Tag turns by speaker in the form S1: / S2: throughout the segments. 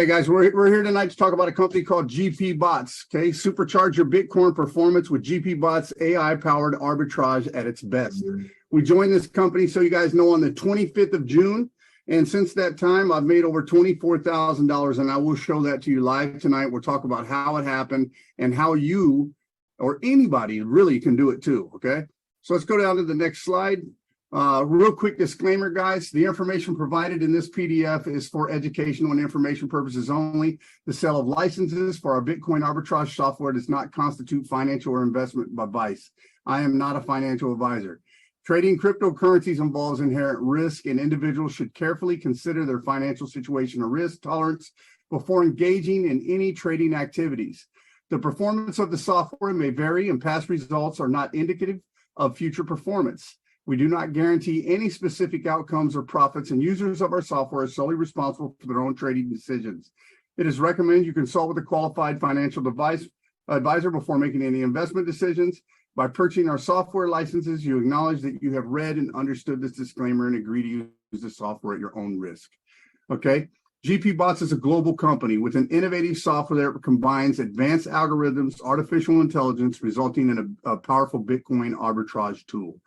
S1: Hey guys, we're here tonight to talk about a company called GpBots. Okay, supercharge your Bitcoin performance with GpBots AI-powered arbitrage at its best. We joined this company, so you guys know, on the 25th of June, and since that time, I've made over $24,000, and I will show that to you live tonight. We'll talk about how it happened and how you or anybody really can do it too. Okay, so let's go down to the next slide. Real quick disclaimer, guys. The information provided in this PDF is for educational and information purposes only. The sale of licenses for our Bitcoin arbitrage software does not constitute financial or investment advice. I am not a financial advisor. Trading cryptocurrencies involves inherent risk, and individuals should carefully consider their financial situation or risk tolerance before engaging in any trading activities. The performance of the software may vary, and past results are not indicative of future performance. We do not guarantee any specific outcomes or profits, and users of our software are solely responsible for their own trading decisions. It is recommended you consult with a qualified financial advisor before making any investment decisions. By purchasing our software licenses, you acknowledge that you have read and understood this disclaimer and agree to use the software at your own risk. Okay, GpBots is a global company with an innovative software that combines advanced algorithms, artificial intelligence, resulting in a powerful Bitcoin arbitrage tool.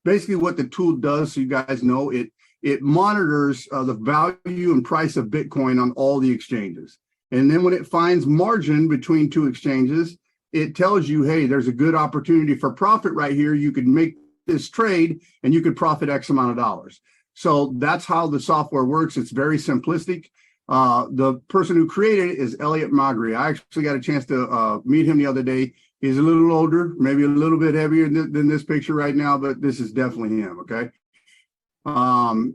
S1: Basically, what the tool does, so you guys know, it monitors the value and price of Bitcoin on all the exchanges. And then when it finds margin between two exchanges, it tells you, hey, there's a good opportunity for profit right here. You could make this trade and you could profit X amount of dollars. So that's how the software works. It's very simplistic. The person who created it is 𝗕𝗓𝗓𝗓. I actually got a chance to meet him the other day. He's a little older, maybe a little bit heavier than this picture right now, but this is definitely him, okay?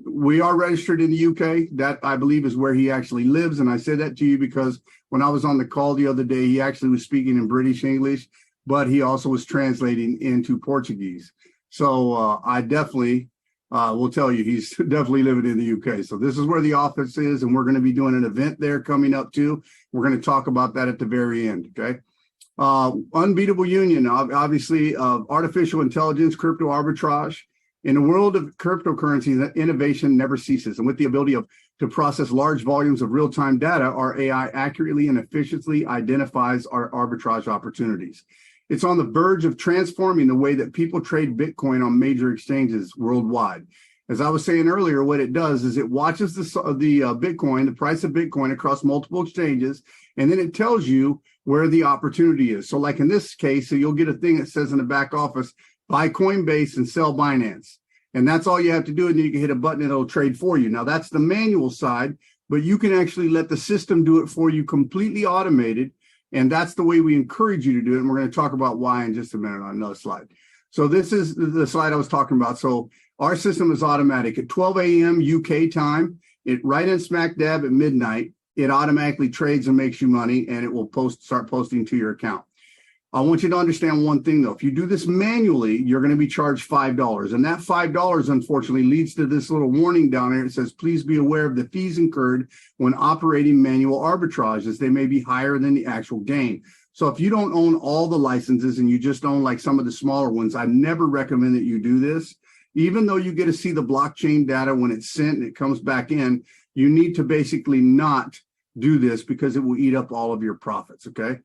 S1: We are registered in the UK. That, I believe, is where he actually lives, and I say that to you because when I was on the call the other day, he actually was speaking in British English, but he also was translating into Portuguese. So I definitely will tell you he's definitely living in the UK. So this is where the office is, and we're going to be doing an event there coming up too. We're going to talk about that at the very end, okay? Unbeatable union, obviously, of artificial intelligence, crypto arbitrage. In the world of cryptocurrencies, innovation never ceases. And with the ability to process large volumes of real-time data, our AI accurately and efficiently identifies our arbitrage opportunities. It's on the verge of transforming the way that people trade Bitcoin on major exchanges worldwide. As I was saying earlier, what it does is it watches the Bitcoin, the price of Bitcoin across multiple exchanges, and then it tells you where the opportunity is. So like in this case, so you'll get a thing that says in the back office, buy Coinbase and sell Binance. And that's all you have to do, and then you can hit a button and it'll trade for you. Now that's the manual side, but you can actually let the system do it for you, completely automated. And that's the way we encourage you to do it. And we're going to talk about why in just a minute on another slide. So this is the slide I was talking about. So our system is automatic at 12 a.m. UK time. It right in smack dab at midnight. It automatically trades and makes you money, and it will start posting to your account. I want you to understand one thing, though. If you do this manually, you're going to be charged $5. And that $5, unfortunately, leads to this little warning down here. It says, please be aware of the fees incurred when operating manual arbitrage, as they may be higher than the actual gain. So if you don't own all the licenses and you just own like some of the smaller ones, I never recommend that you do this. Even though you get to see the blockchain data when it's sent and it comes back in, you need to basically not do this because it will eat up all of your profits, okay?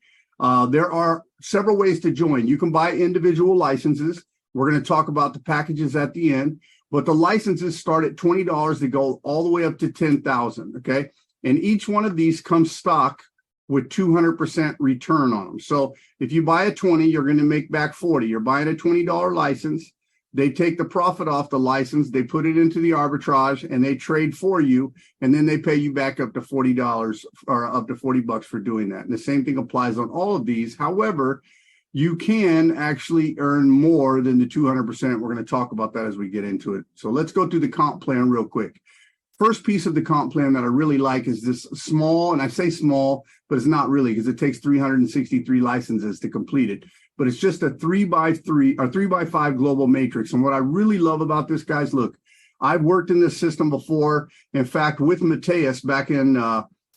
S1: There are several ways to join. You can buy individual licenses. We're going to talk about the packages at the end, but the licenses start at $20. They go all the way up to $10,000, okay? And each one of these comes stock with 200% return on them. So if you buy a 20, you're going to make back 40. You're buying a $20 license. They take the profit off the license, they put it into the arbitrage, and they trade for you, and then they pay you back up to $40 or up to $40 for doing that. And the same thing applies on all of these. However, you can actually earn more than the 200%. We're going to talk about that as we get into it. So let's go through the comp plan real quick. First piece of the comp plan that I really like is this small, and I say small, but it's not really because it takes 363 licenses to complete it. But it's just a 3x3 or 3x5 global matrix. And what I really love about this, guys, look, I've worked in this system before. In fact, with 𝗕𝗂𝗧𝗖𝗢𝗜𝗓 back in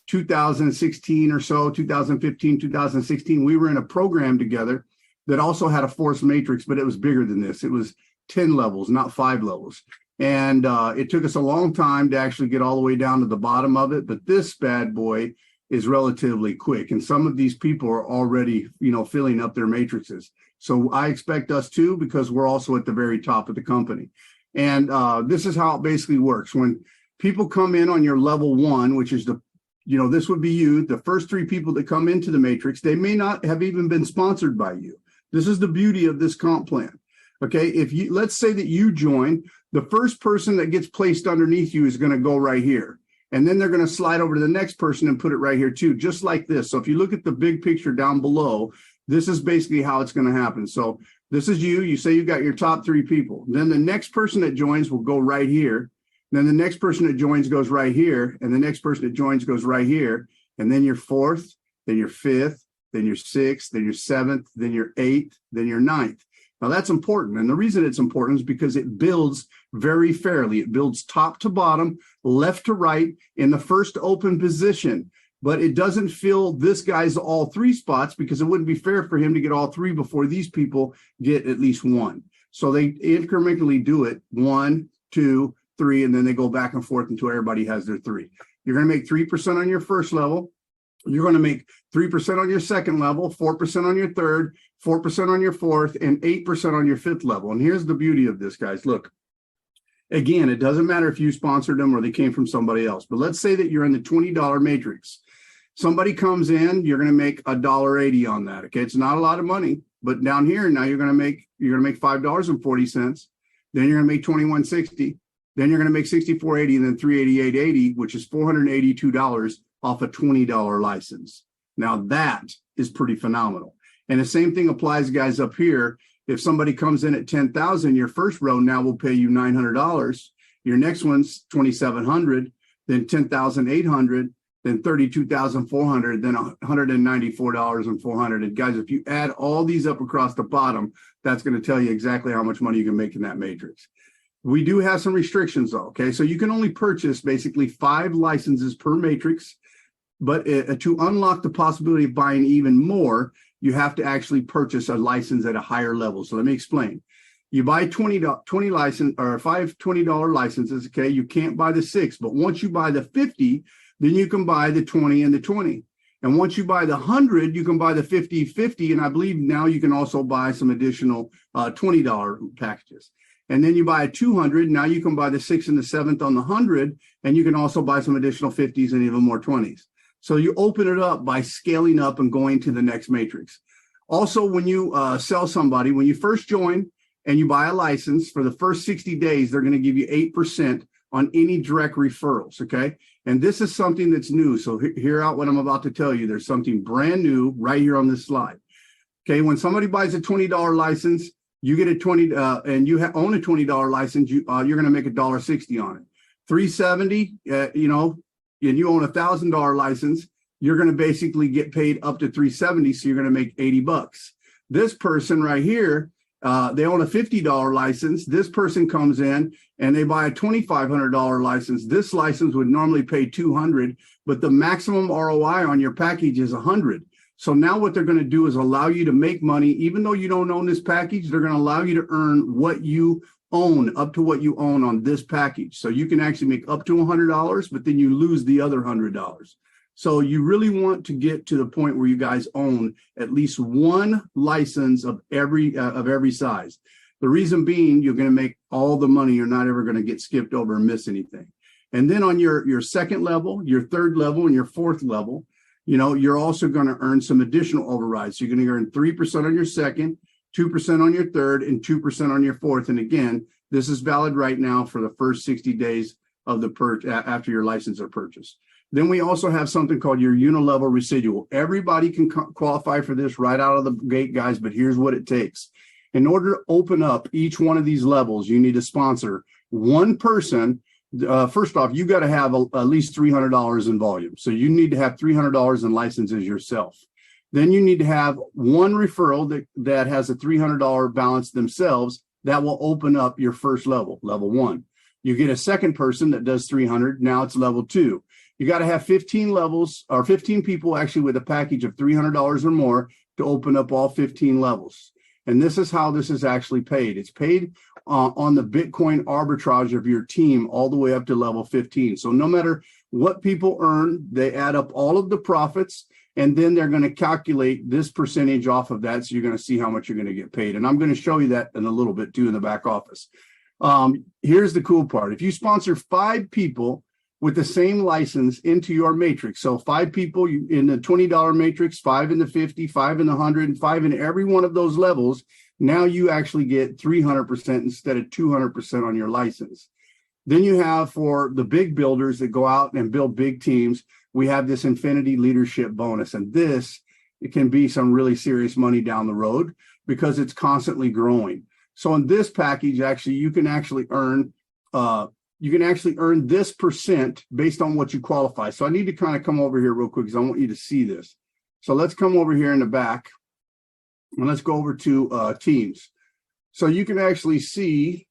S1: 2016 or so, 2015, 2016, we were in a program together that also had a force matrix, but it was bigger than this. It was 10 levels, not 5 levels. And it took us a long time to actually get all the way down to the bottom of it. But this bad boy is relatively quick. And some of these people are already, filling up their matrices. So I expect us to, because we're also at the very top of the company. And this is how it basically works. When people come in on your level 1, which is this would be you, the first 3 people that come into the matrix, they may not have even been sponsored by you. This is the beauty of this comp plan. Okay, let's say that you join, the first person that gets placed underneath you is going to go right here. And then they're going to slide over to the next person and put it right here too, just like this. So if you look at the big picture down below, this is basically how it's going to happen. So this is you say you got your top 3 people. Then the next person that joins will go right here. Then the next person that joins goes right here. And the next person that joins goes right here. And then your 4th, then your 5th, then your 6th, then your 7th, then your 8th, then your 9th. Now that's important. And the reason it's important is because it builds very fairly. It builds top to bottom, left to right in the first open position. But it doesn't fill this guy's all 3 spots, because it wouldn't be fair for him to get all 3 before these people get at least 1. So they incrementally do it 1, 2, 3, and then they go back and forth until everybody has their 3. You're going to make 3% on your first level. You're going to make 3% on your second level, 4% on your third, 4% on your fourth, and 8% on your 5th level. And here's the beauty of this, guys. Look, again, it doesn't matter if you sponsored them or they came from somebody else. But let's say that you're in the $20 matrix. Somebody comes in, you're going to make $1.80 on that. Okay, it's not a lot of money, but down here now you're going to make $5.40. Then you're going to make $21.60. Then you're going to make $64.80, and then $388.80, which is $482 off a $20 license. Now that is pretty phenomenal. And the same thing applies, guys, up here. If somebody comes in at 10,000, your first row now will pay you $900. Your next one's $2,700, then $10,800, then $32,400, then $194,400. And guys, if you add all these up across the bottom, that's going to tell you exactly how much money you can make in that matrix. We do have some restrictions though, okay? So you can only purchase basically 5 licenses per matrix, but to unlock the possibility of buying even more, you have to actually purchase a license at a higher level. So let me explain. You buy 20 license or 5 $20 licenses, okay? You can't buy the 6, but once you buy the 50, then you can buy the 20 and the 20. And once you buy the 100, you can buy the 50, and I believe now you can also buy some additional $20 packages. And then you buy a 200, now you can buy the 6th and the 7th on the 100, and you can also buy some additional 50s and even more 20s. So you open it up by scaling up and going to the next matrix. Also, when you sell somebody, when you first join and you buy a license, for the first 60 days, they're going to give you 8% on any direct referrals, okay? And this is something that's new. So hear out what I'm about to tell you. There's something brand new right here on this slide. Okay, when somebody buys a $20 license, you get a and you own a $20 license, you're going to make $1.60 on it. $370, and you own a $1,000 license, you're going to basically get paid up to $370, so you're going to make $80. This person right here, they own a $50 license. This person comes in and they buy a $2,500 license. This license would normally pay $200, but the maximum ROI on your package is $100. So now what they're going to do is allow you to make money. Even though you don't own this package, they're going to allow you to earn what you own, up to what you own on this package. So you can actually make up to $100, but then you lose the other $100. So you really want to get to the point where you guys own at least 1 license of every size. The reason being, you're going to make all the money. You're not ever going to get skipped over and miss anything. And then on your second level, your third level, and your 4th level, you're also going to earn some additional overrides. So you're going to earn 3% on your second, 2% on your third, and 2% on your 4th. And again, this is valid right now for the first 60 days of the after your license are purchased. Then we also have something called your unilevel residual. Everybody can qualify for this right out of the gate, guys, but here's what it takes. In order to open up each one of these levels, you need to sponsor 1 person. First off, you got to have at least $300 in volume. So you need to have $300 in licenses yourself. Then you need to have 1 referral that has a $300 balance themselves. That will open up your first level, level 1. You get a second person that does 300. Now it's level 2. You got to have 15 levels or 15 people actually with a package of $300 or more to open up all 15 levels. And this is how this is actually paid. It's paid on the Bitcoin arbitrage of your team all the way up to level 15. So no matter what people earn. They add up all of the profits, and then they're going to calculate this percentage off of that. So you're going to see how much you're going to get paid. And I'm going to show you that in a little bit too in the back office. Here's the cool part. If you sponsor 5 people with the same license into your matrix, so 5 people in the $20 matrix, 5 in the 50, 5 in the 100, and 5 in every one of those levels, now you actually get 300% instead of 200% on your license. Then you have, for the big builders that go out and build big teams, we have this Infinity Leadership Bonus. And this, it can be some really serious money down the road because it's constantly growing. So in this package, actually, you can actually earn this percent based on what you qualify. So I need to kind of come over here real quick because I want you to see this. So let's come over here in the back and let's go over to teams. So you can actually see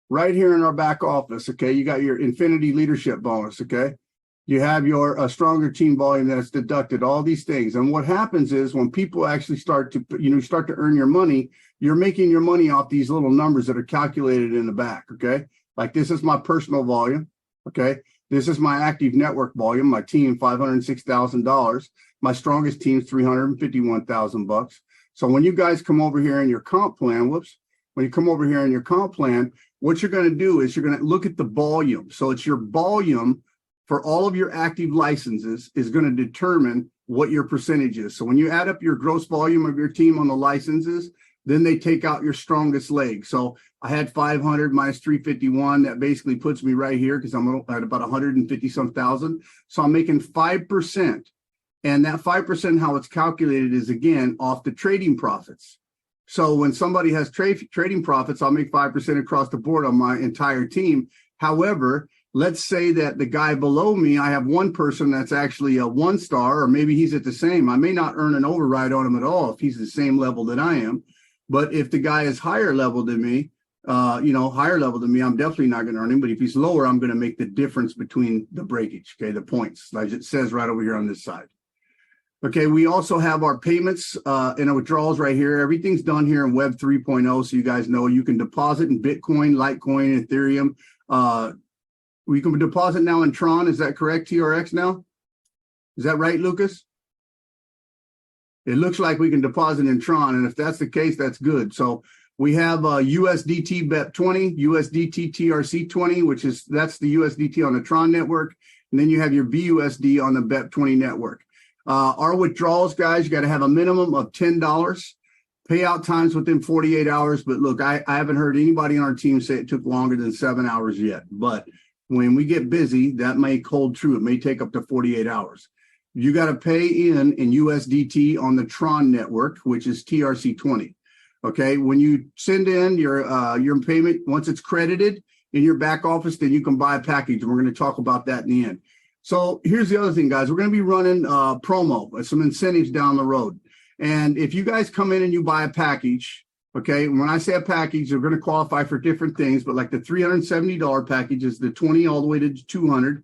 S1: right here in our back office, okay, you got your Infinity Leadership Bonus, okay? You have your stronger team volume that's deducted, all these things. And what happens is when people actually start to earn your money, you're making your money off these little numbers that are calculated in the back, okay? Like this is my personal volume, okay? This is my active network volume, my team, $506,000. My strongest team's $351,000. So when you guys come over here in your comp plan, when you come over here in your comp plan, what you're going to do is you're going to look at the volume. So it's your volume for all of your active licenses is going to determine what your percentage is. So when you add up your gross volume of your team on the licenses, then they take out your strongest leg. So I had 500 minus 351. That basically puts me right here because I'm at about 150 some thousand. So I'm making 5%. And that 5%, how it's calculated is, again, off the trading profits. So when somebody has trading profits, I'll make 5% across the board on my entire team. However, let's say that the guy below me, I have one person that's actually a 1-star, or maybe he's at the same. I may not earn an override on him at all if he's the same level that I am. But if the guy is higher level than me, I'm definitely not going to earn him. But if he's lower, I'm going to make the difference between the breakage, okay, the points, like it says right over here on this side. Okay, we also have our payments and our withdrawals right here. Everything's done here in Web 3.0, so you guys know you can deposit in Bitcoin, Litecoin, Ethereum. We can deposit now in Tron. Is that correct, TRX now? Is that right, Lucas? It looks like we can deposit in Tron, and if that's the case, that's good. So we have USDT BEP20, USDT TRC20, that's the USDT on the Tron network, and then you have your BUSD on the BEP20 network. Our withdrawals, guys, you got to have a minimum of $10. Payout times within 48 hours. But look, I haven't heard anybody on our team say it took longer than 7 hours yet. But when we get busy, that may hold true. It may take up to 48 hours. You got to pay in USDT on the Tron network, which is TRC20. Okay, when you send in your payment, once it's credited in your back office, then you can buy a package, and we're going to talk about that in the end. So here's the other thing, guys. We're going to be running promo, some incentives down the road. And if you guys come in and you buy a package, okay, when I say a package, you're going to qualify for different things, but like the $370 package is the 20 all the way to 200.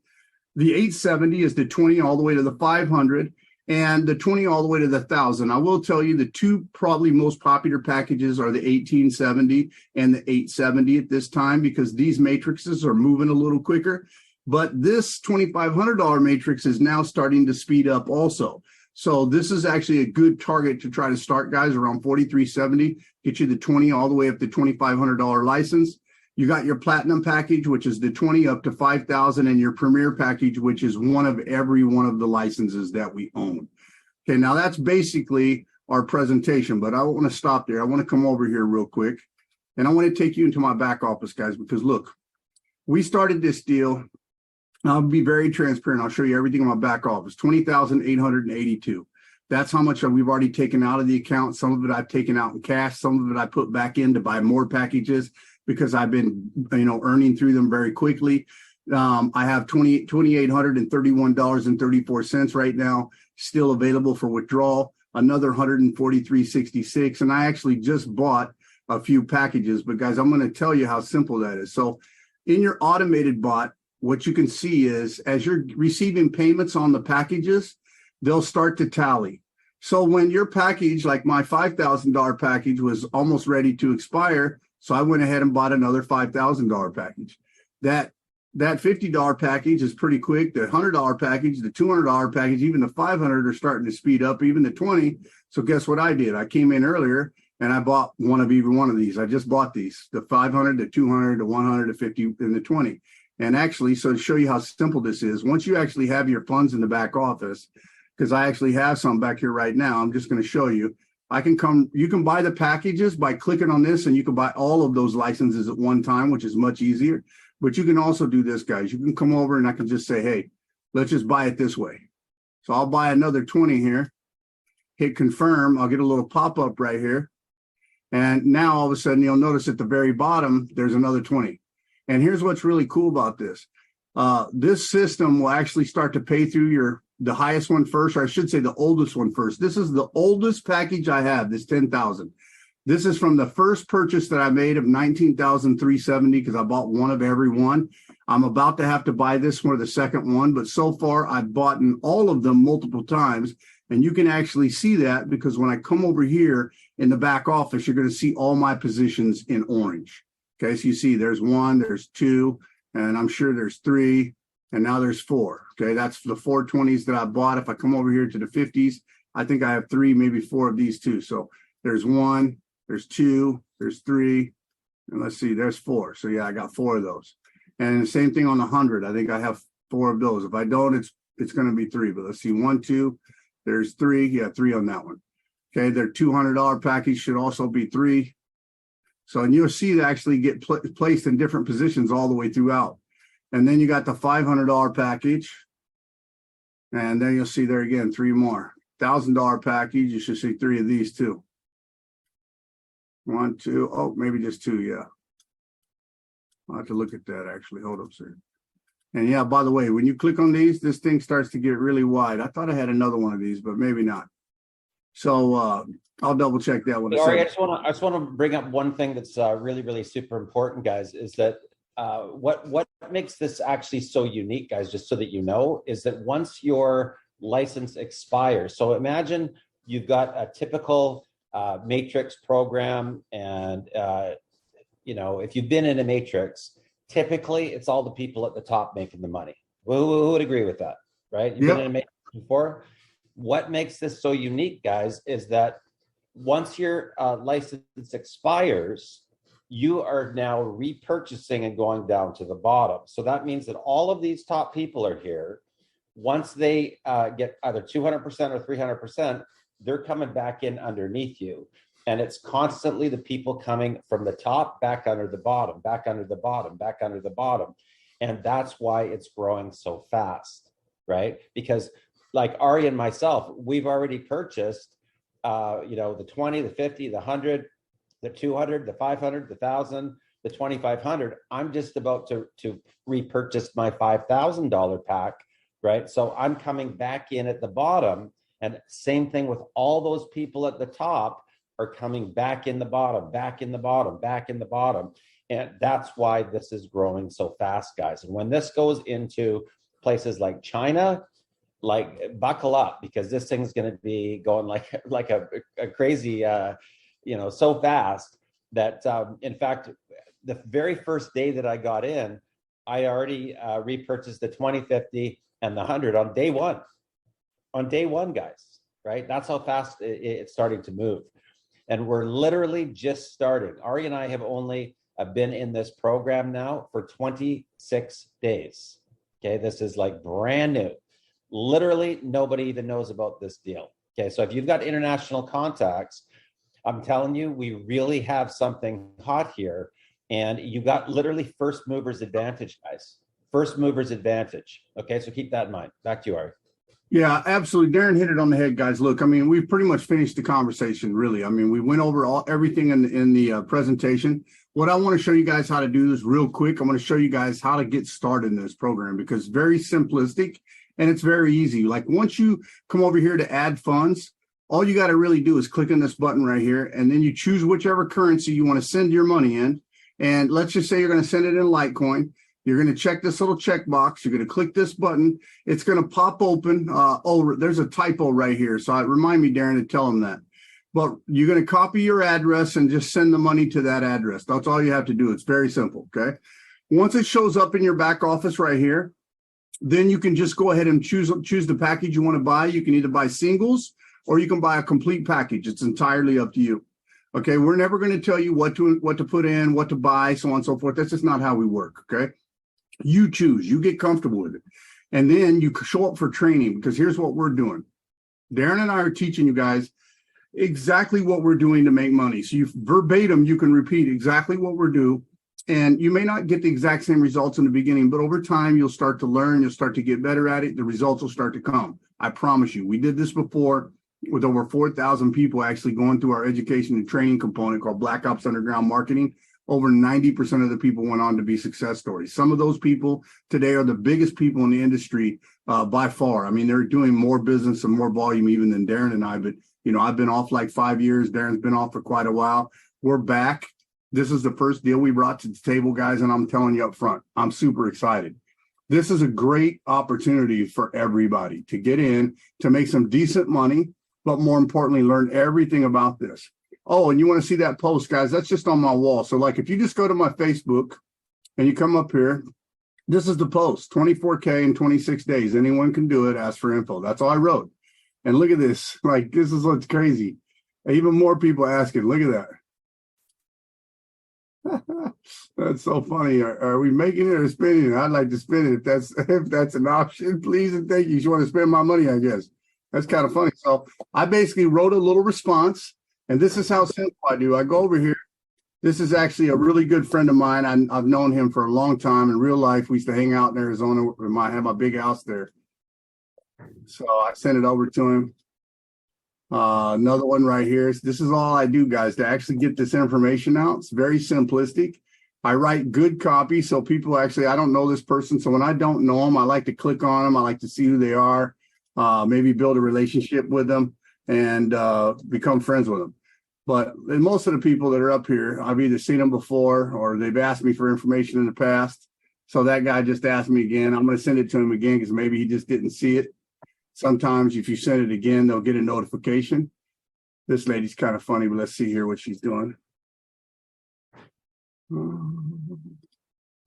S1: The 870 is the 20 all the way to the 500, and the 20 all the way to the 1,000. I will tell you the two probably most popular packages are the 1870 and the 870 at this time because these matrices are moving a little quicker. But this $2,500 matrix is now starting to speed up also. So this is actually a good target to try to start, guys, around 4370, get you the 20 all the way up to $2,500 license. You got your platinum package, which is the 20 up to 5,000, and your premier package, which is one of every one of the licenses that we own. Okay, now that's basically our presentation, but I don't want to stop there. I want to come over here real quick, and I want to take you into my back office, guys, because look, we started this deal. I'll be very transparent. I'll show you everything in my back office, 20,882. That's how much we've already taken out of the account. Some of it I've taken out in cash. Some of it I put back in to buy more packages because I've been, earning through them very quickly. I have $2,831.34 right now still available for withdrawal, another $143.66. And I actually just bought a few packages, but guys, I'm going to tell you how simple that is. So in your automated bot, what you can see is as you're receiving payments on the packages, they'll start to tally. So when your package, like my $5,000 package, was almost ready to expire, so I went ahead and bought another $5,000 package. That that $50 package is pretty quick. The $100 package, the $200 package, even the 500 are starting to speed up, even the 20. So guess what I did? I came in earlier and I bought one of either one of these. I just bought these, the 500, the 200, the 100, the 50, and the 20. And actually, so to show you how simple this is, once you actually have your funds in the back office, because I actually have some back here right now, I'm just going to show you. You can buy the packages by clicking on this, and you can buy all of those licenses at one time, which is much easier. But you can also do this, guys. You can come over and I can just say, hey, let's just buy it this way. So I'll buy another 20 here, hit confirm. I'll get a little pop-up right here. And now all of a sudden you'll notice at the very bottom, there's another 20. And here's what's really cool about this. This system will actually start to pay through the highest one first, or I should say the oldest one first. This is the oldest package I have, this 10,000. This is from the first purchase that I made of 19,370 because I bought one of every one. I'm about to have to buy this one, the second one, but so far I've bought in all of them multiple times. And you can actually see that because when I come over here in the back office, you're going to see all my positions in orange. Okay, so you see there's 1, there's 2, and I'm sure there's 3, and now there's 4. Okay, that's the 420s that I bought. If I come over here to the 50s, I think I have 3, maybe 4 of these too. So there's 1, there's 2, there's 3, and let's see, there's 4. So yeah, I got 4 of those. And the same thing on the 100. I think I have 4 of those. If I don't, it's going to be 3. But let's see, 1, 2, there's 3. Yeah, 3 on that one. Okay, their $200 package should also be 3. So, and you'll see it actually get placed in different positions all the way throughout. And then you got the $500 package. And then you'll see there again, 3 more. $1,000 package, you should see 3 of these too. 1, 2, oh, maybe just 2, yeah. I'll have to look at that actually. Hold up, sir. And yeah, by the way, when you click on these, this thing starts to get really wide. I thought I had another one of these, but maybe not. So I'll double check that one.
S2: Sorry, I just want to bring up one thing that's really, really super important, guys, is that what makes this actually so unique, guys, just so that you know, is that once your license expires, so imagine you've got a typical matrix program, and if you've been in a matrix, typically it's all the people at the top making the money. Who would agree with that, right? You've been in a matrix before. What makes this so unique, guys, is that once your license expires, you are now repurchasing and going down to the bottom. So that means that all of these top people are here. Once they get either 200% or 300%, they're coming back in underneath you. And it's constantly the people coming from the top back under the bottom, back under the bottom, back under the bottom. And that's why it's growing so fast, right? Because like Ari and myself, we've already purchased, the 20, the 50, the 100, the 200, the 500, the 1,000, the 2,500. I'm just about to repurchase my $5,000 pack, right? So I'm coming back in at the bottom, and same thing with all those people at the top are coming back in the bottom, back in the bottom, back in the bottom. And that's why this is growing so fast, guys. And when this goes into places like China, like buckle up, because this thing's going to be going like a crazy, so fast that in fact, the very first day that I got in, I already repurchased the 20, 50, and the 100 on day one. On day one, guys, right? That's how fast it's starting to move. And we're literally just starting. Ari and I have only been in this program now for 26 days. Okay, this is like brand new. Literally nobody even knows about this deal. Okay, so if you've got international contacts, I'm telling you, we really have something hot here, and you got literally first movers advantage, guys. First movers advantage. Okay, so keep that in mind. Back to you, Ari.
S1: Yeah, absolutely. Darren hit it on the head, guys. Look, I mean, we've pretty much finished the conversation, really. I mean, we went over everything in the presentation. What I want to show you guys how to do is real quick. I want to show you guys how to get started in this program, because it's very simplistic and it's very easy. Like once you come over here to add funds, all you got to really do is click on this button right here, and then you choose whichever currency you want to send your money in. And let's just say you're going to send it in Litecoin. You're going to check this little checkbox. You're going to click this button. It's going to pop open. There's a typo right here. So remind me, Darren, to tell them that. But you're going to copy your address and just send the money to that address. That's all you have to do. It's very simple, okay? Once it shows up in your back office right here, then you can just go ahead and choose the package you want to buy. You can either buy singles or you can buy a complete package. It's entirely up to you. Okay, we're never going to tell you what to put in, what to buy, so on and so forth. That's just not how we work. Okay, you choose, you get comfortable with it, and then you show up for training, because here's what we're doing. Darren and I are teaching you guys exactly what we're doing to make money. So you verbatim, you can repeat exactly what we're doing. And you may not get the exact same results in the beginning, but over time, you'll start to learn, you'll start to get better at it. The results will start to come. I promise you. We did this before with over 4,000 people actually going through our education and training component called Black Ops Underground Marketing. Over 90% of the people went on to be success stories. Some of those people today are the biggest people in the industry by far. I mean, they're doing more business and more volume even than Darren and I, but you know, I've been off like 5 years. Darren's been off for quite a while. We're back. This is the first deal we brought to the table, guys, and I'm telling you up front, I'm super excited. This is a great opportunity for everybody to get in, to make some decent money, but more importantly, learn everything about this. Oh, and you want to see that post, guys? That's just on my wall. So like if you just go to my Facebook and you come up here, this is the post, 24K in 26 days. Anyone can do it. Ask for info. That's all I wrote. And look at this. Like, this is what's crazy. Even more people asking. Look at that. That's so funny. Are we making it or spending it? I'd like to spend it if that's an option. Please and thank you. You want to spend my money, I guess. That's kind of funny. So I basically wrote a little response, and this is how simple I do. I go over here. This is actually a really good friend of mine. I've known him for a long time in real life. We used to hang out in Arizona. I have my big house there. So I sent it over to him. Another one right here. This is all I do, guys, to actually get this information out. It's very simplistic. I write good copy, so people actually, I don't know this person, so when I don't know them, I like to click on them. I like to see who they are, maybe build a relationship with them and become friends with them. But most of the people that are up here, I've either seen them before or they've asked me for information in the past. So that guy just asked me again. I'm going to send it to him again because maybe he just didn't see it. Sometimes if you send it again, they'll get a notification. This lady's kind of funny, but let's see here what she's doing.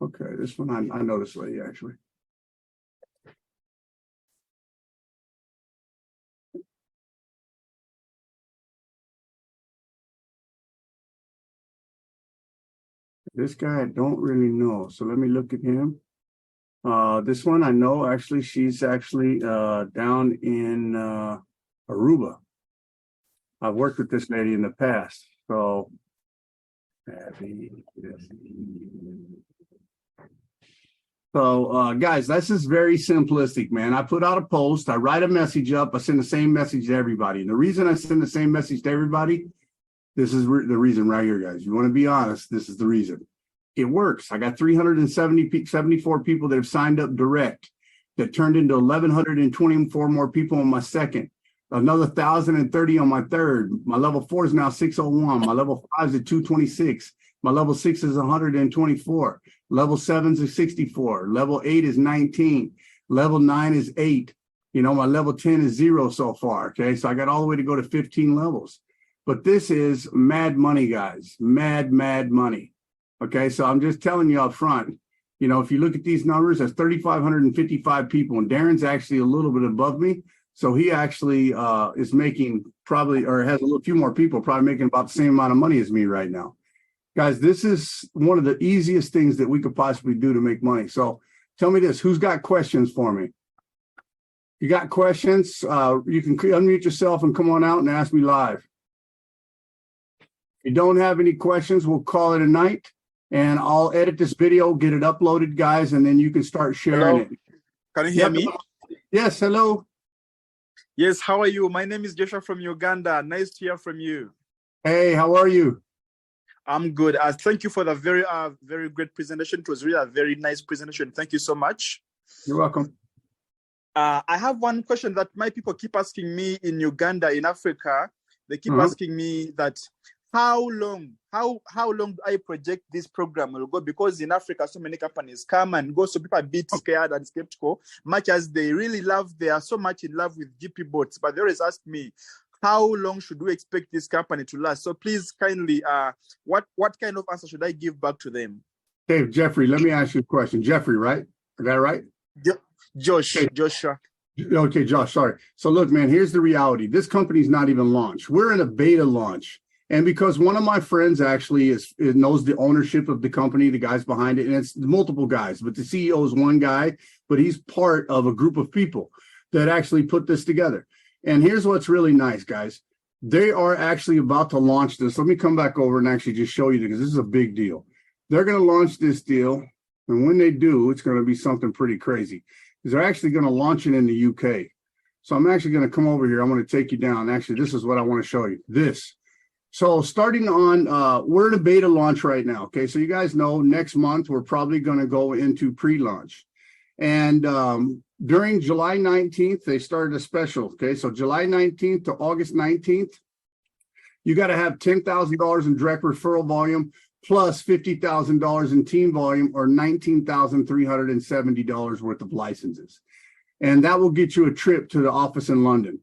S1: Okay, this one, I know this lady actually. This guy I don't really know, so let me look at him. This one I know, actually, she's actually down in Aruba. I've worked with this lady in the past, so guys, this is very simplistic, man. I put out a post, I write a message up, I send the same message to everybody. And the reason I send the same message to everybody, this is the reason right here, guys. You want to be honest, this is the reason. It works. I got 374 people that have signed up direct, that turned into 1,124 more people on my second, another 1,030 on my third. My level 4 is now 601. My level 5 is at 226. My level 6 is 124. Level 7 is 64. Level 8 is 19. Level 9 is 8. You know, my level 10 is 0 so far. Okay, so I got all the way to go to 15 levels. But this is mad money, guys. Mad money. Okay, so I'm just telling you up front, you know, if you look at these numbers, that's 3,555 people, and Darren's actually a little bit above me. So he actually is making probably, or has a few more people, probably making about the same amount of money as me right now. Guys, this is one of the easiest things that we could possibly do to make money. So tell me this, who's got questions for me? You got questions? You can unmute yourself and come on out and ask me live. If you don't have any questions, we'll call it a night. And I'll edit this video, get it uploaded, guys, and then you can start sharing it.
S3: Can you hear me?
S1: Yes, hello.
S3: Yes, how are you? My name is Joshua from Uganda. Nice to hear from you.
S1: Hey, how are you?
S3: I'm good. Thank you for the very great presentation. It was really a very nice presentation. Thank you so much.
S1: You're welcome.
S3: I have one question that my people keep asking me in Uganda, in Africa. They keep asking me that, how long do I project this program will go? Because in Africa, so many companies come and go, so people are a bit scared and skeptical, much as they really they are so much in love with GpBots, but they always ask me, how long should we expect this company to last? So please kindly, what kind of answer should I give back to them?
S1: Okay, Jeffrey, let me ask you a question. Jeffrey, right? I got it right?
S3: Joshua.
S1: Okay, Josh, sorry. So look, man, here's the reality. This company's not even launched. We're in a beta launch. And because one of my friends actually knows the ownership of the company, the guys behind it, and it's multiple guys, but the CEO is one guy, but he's part of a group of people that actually put this together. And here's what's really nice, guys. They are actually about to launch this. Let me come back over and actually just show you, because this is a big deal. They're going to launch this deal. And when they do, it's going to be something pretty crazy. Because they're actually going to launch it in the UK. So I'm actually going to come over here. I'm going to take you down. Actually, this is what I want to show you. This. So starting on, we're in a beta launch right now. Okay, so you guys know next month, we're probably going to go into pre-launch. And during July 19th, they started a special. Okay, so July 19th to August 19th, you got to have $10,000 in direct referral volume plus $50,000 in team volume, or $19,370 worth of licenses. And that will get you a trip to the office in London.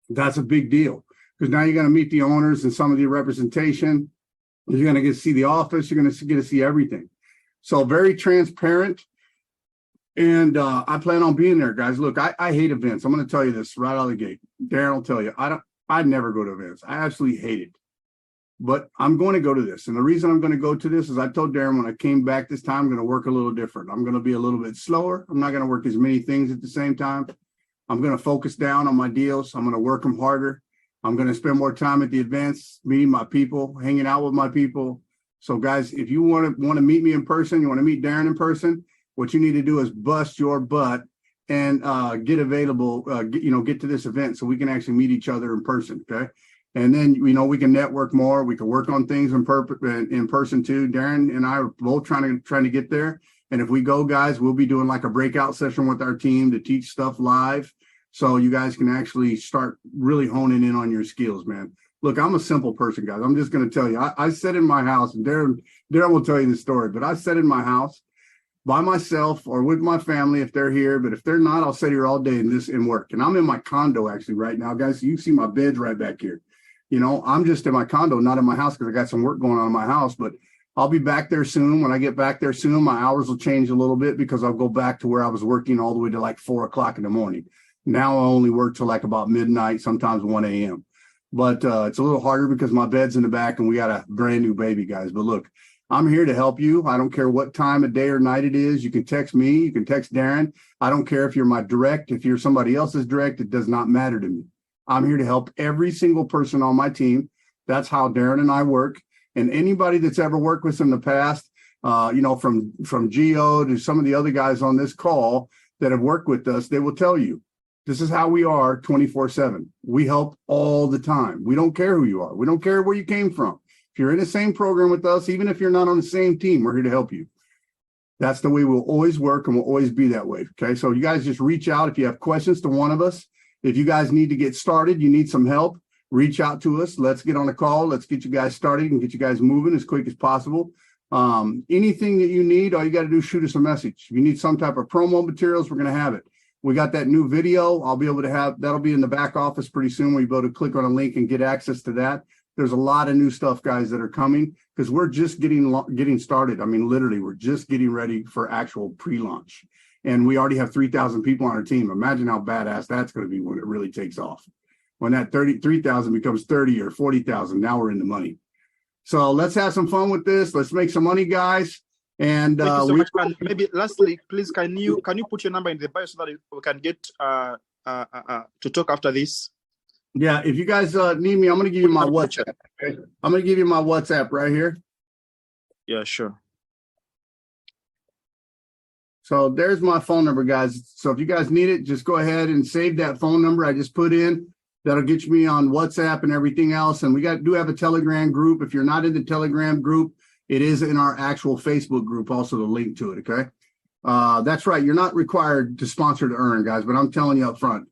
S1: That's a big deal, because now you're going to meet the owners and some of the representation. You're going to get to see the office. You're going to get to see everything. So very transparent. And I plan on being there, guys. Look, I hate events. I'm going to tell you this right out of the gate. Darren will tell you, I never go to events. I absolutely hate it. But I'm going to go to this. And the reason I'm going to go to this is I told Darren when I came back this time, I'm going to work a little different. I'm going to be a little bit slower. I'm not going to work as many things at the same time. I'm going to focus down on my deals. I'm going to work them harder. I'm going to spend more time at the events, meeting my people, hanging out with my people. So guys, if you want to meet me in person, you want to meet Darren in person, what you need to do is bust your butt and get available, get to this event so we can actually meet each other in person. Okay. And then, we can network more. We can work on things in person too. Darren and I are both trying to get there. And if we go, guys, we'll be doing like a breakout session with our team to teach stuff live. So you guys can actually start really honing in on your skills, man. Look, I'm a simple person, guys. I'm just going to tell you, I sat in my house, and Darren will tell you the story, but I sat in my house by myself or with my family if they're here. But if they're not, I'll sit here all day and work. And I'm in my condo actually right now, guys. So you see my bed's right back here. I'm just in my condo, not in my house, because I got some work going on in my house, but I'll be back there soon. When I get back there soon, my hours will change a little bit, because I'll go back to where I was working all the way to like 4 o'clock in the morning. Now I only work till like about midnight, sometimes 1 a.m. But it's a little harder because my bed's in the back and we got a brand new baby, guys. But look, I'm here to help you. I don't care what time of day or night it is. You can text me. You can text Darren. I don't care if you're my direct, if you're somebody else's direct, it does not matter to me. I'm here to help every single person on my team. That's how Darren and I work. And anybody that's ever worked with us in the past, from Geo to some of the other guys on this call that have worked with us, they will tell you, this is how we are 24/7. We help all the time. We don't care who you are. We don't care where you came from. If you're in the same program with us, even if you're not on the same team, we're here to help you. That's the way we'll always work, and we'll always be that way. Okay, so you guys just reach out if you have questions to one of us. If you guys need to get started, you need some help, reach out to us. Let's get on a call. Let's get you guys started and get you guys moving as quick as possible. Anything that you need, all you got to do is shoot us a message. If you need some type of promo materials, we're going to have it. We got that new video. I'll be able to have, that'll be in the back office pretty soon, where you'll be able to click on a link and get access to that. There's a lot of new stuff, guys, that are coming, because we're just getting started. I mean, literally, we're just getting ready for actual pre-launch. And we already have 3,000 people on our team. Imagine how badass that's going to be when it really takes off. When that 3,000 becomes 30 or 40,000, now we're in the money. So let's have some fun with this. Let's make some money, guys. And
S3: maybe lastly, please, can you put your number in the bio so that we can get to talk after this?
S1: Yeah, if you guys need me, I'm going to give you my WhatsApp. Okay? I'm going to give you my WhatsApp right here.
S3: Yeah, sure.
S1: So there's my phone number, guys. So if you guys need it, just go ahead and save that phone number I just put in. That'll get me on WhatsApp and everything else. And we do have a Telegram group. If you're not in the Telegram group, it is in our actual Facebook group, also the link to it, okay? That's right. You're not required to sponsor to earn, guys, but I'm telling you up front,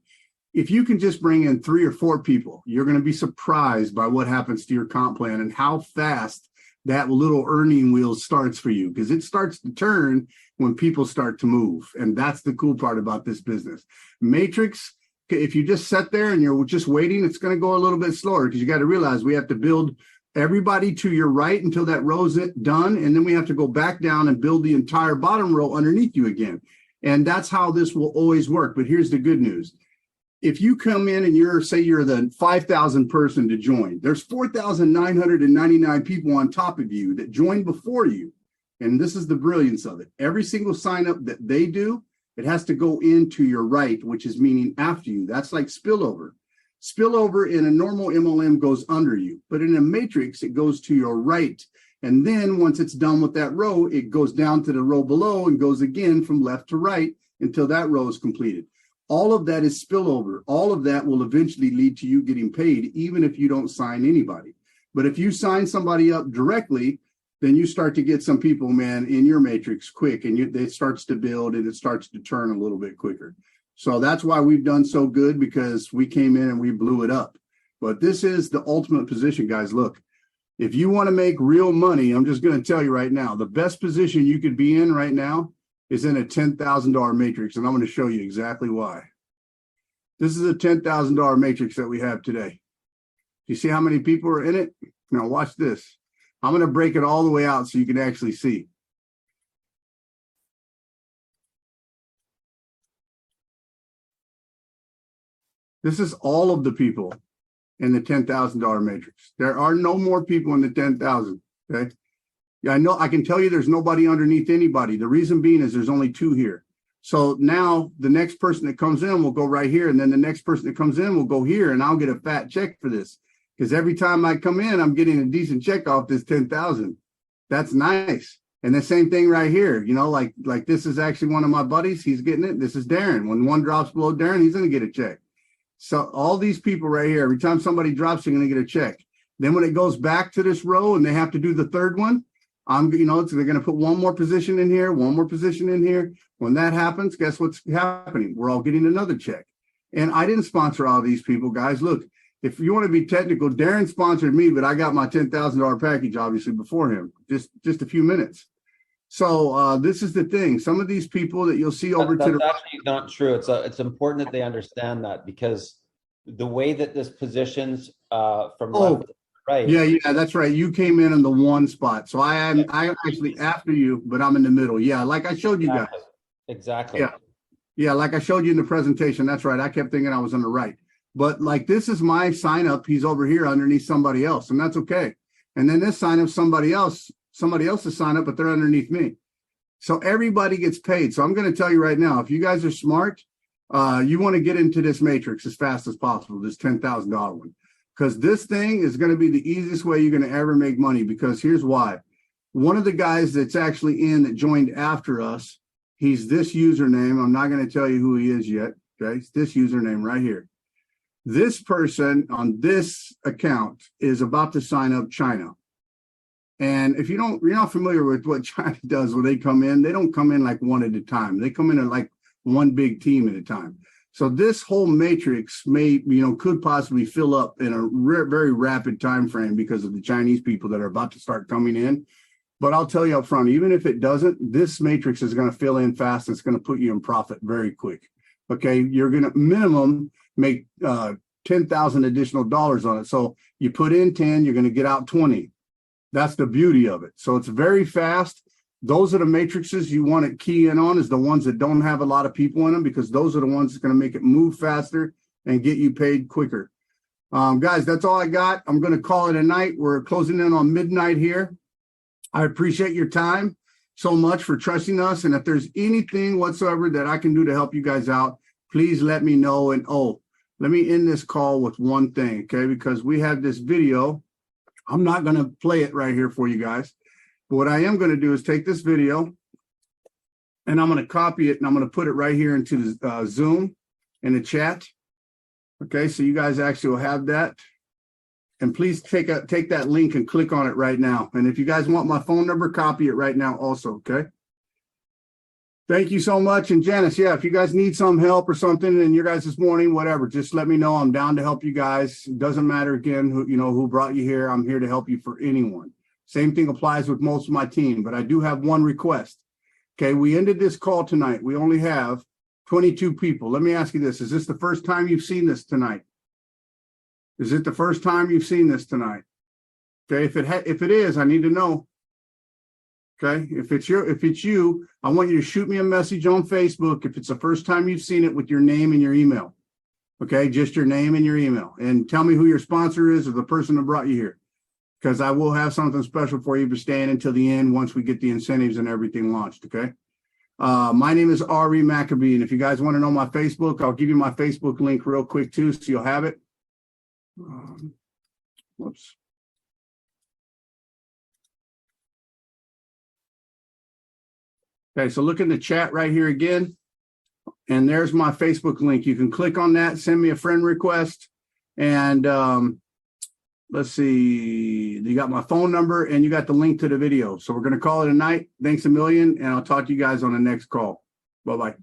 S1: if you can just bring in 3 or 4 people, you're going to be surprised by what happens to your comp plan and how fast that little earning wheel starts for you, because it starts to turn when people start to move. And that's the cool part about this business. Matrix, if you just sit there and you're just waiting, it's going to go a little bit slower, because you got to realize we have to build everybody to your right until that row's done, and then we have to go back down and build the entire bottom row underneath you again. And that's how this will always work. But here's the good news. If you come in and say you're the 5,000 person to join, there's 4,999 people on top of you that joined before you. And this is the brilliance of it. Every single sign up that they do, it has to go into your right, which is meaning after you. That's like spillover. Spillover in a normal MLM goes under you, but in a matrix, it goes to your right. And then once it's done with that row, it goes down to the row below and goes again from left to right until that row is completed. All of that is spillover. All of that will eventually lead to you getting paid, even if you don't sign anybody. But if you sign somebody up directly, then you start to get some people, man, in your matrix quick, and it starts to build and it starts to turn a little bit quicker. So that's why we've done so good, because we came in and we blew it up. But this is the ultimate position, guys. Look, if you want to make real money, I'm just going to tell you right now, the best position you could be in right now is in a $10,000 matrix, and I'm going to show you exactly why. This is a $10,000 matrix that we have today. You see how many people are in it? Now watch this. I'm going to break it all the way out so you can actually see. This is all of the people in the $10,000 matrix. There are no more people in the 10,000, okay? Yeah, I can tell you there's nobody underneath anybody. The reason being is there's only 2 here. So now the next person that comes in will go right here, and then the next person that comes in will go here, and I'll get a fat check for this. Because every time I come in, I'm getting a decent check off this 10,000. That's nice. And the same thing right here, you know, like this is actually one of my buddies. He's getting it. This is Darren. When one drops below Darren, he's going to get a check. So all these people right here, every time somebody drops, they're going to get a check. Then when it goes back to this row and they have to do the third one, so they're going to put one more position in here, one more position in here. When that happens, guess what's happening? We're all getting another check. And I didn't sponsor all these people, guys. Look, if you want to be technical, Darren sponsored me, but I got my $10,000 package, obviously, before him, just a few minutes. So this is the thing. Some of these people that you'll see over to the...
S2: That's actually not true. It's important that they understand that, because the way that this positions from left to right.
S1: Yeah, that's right. You came in the one spot. So I actually after you, but I'm in the middle. Yeah, like I showed you guys.
S2: Exactly.
S1: Yeah, like I showed you in the presentation. That's right. I kept thinking I was on the right. But like this is my sign up. He's over here underneath somebody else, and that's okay. And then this sign up, somebody else's sign up, but they're underneath me. So everybody gets paid. So I'm going to tell you right now, if you guys are smart, you want to get into this matrix as fast as possible, this $10,000 one, because this thing is going to be the easiest way you're going to ever make money. Because here's why. One of the guys that's actually that joined after us, he's this username. I'm not going to tell you who he is yet. Okay, it's this username right here. This person on this account is about to sign up China. And if you're not familiar with what China does when they come in, they don't come in like one at a time. They come in like one big team at a time. So this whole matrix could possibly fill up in a very rapid time frame because of the Chinese people that are about to start coming in. But I'll tell you up front, even if it doesn't, this matrix is going to fill in fast. It's going to put you in profit very quick. Okay, you're going to minimum make 10,000 additional dollars on it. So you put in 10, you're going to get out 20. That's the beauty of it. So it's very fast. Those are the matrices you want to key in on, is the ones that don't have a lot of people in them, because those are the ones that's going to make it move faster and get you paid quicker. Guys, that's all I got. I'm going to call it a night. We're closing in on midnight here. I appreciate your time so much for trusting us. And if there's anything whatsoever that I can do to help you guys out, please let me know. And let me end this call with one thing, okay? Because we have this video. I'm not going to play it right here for you guys. But what I am going to do is take this video and I'm going to copy it and I'm going to put it right here into the Zoom in the chat. Okay, so you guys actually will have that. And please take that link and click on it right now. And if you guys want my phone number, copy it right now also, okay? Thank you so much. And Janice, yeah, if you guys need some help or something in your guys this morning, whatever, just let me know. I'm down to help you guys. It doesn't matter, again, who brought you here. I'm here to help you for anyone. Same thing applies with most of my team, but I do have one request. Okay, we ended this call tonight. We only have 22 people. Let me ask you this. Is this the first time you've seen this tonight? Is it the first time you've seen this tonight? Okay, if it is, I need to know. Okay, if it's you, I want you to shoot me a message on Facebook if it's the first time you've seen it with your name and your email. Okay, just your name and your email, and tell me who your sponsor is or the person that brought you here, because I will have something special for you for staying until the end once we get the incentives and everything launched. Okay. My name is 𝗕𝗓𝗡𝗓𝗓, and if you guys want to know my Facebook, I'll give you my Facebook link real quick too, so you'll have it. Whoops. Okay, so look in the chat right here again, and there's my Facebook link. You can click on that, send me a friend request, and let's see, you got my phone number and you got the link to the video. So we're going to call it a night. Thanks a million, and I'll talk to you guys on the next call. Bye-bye.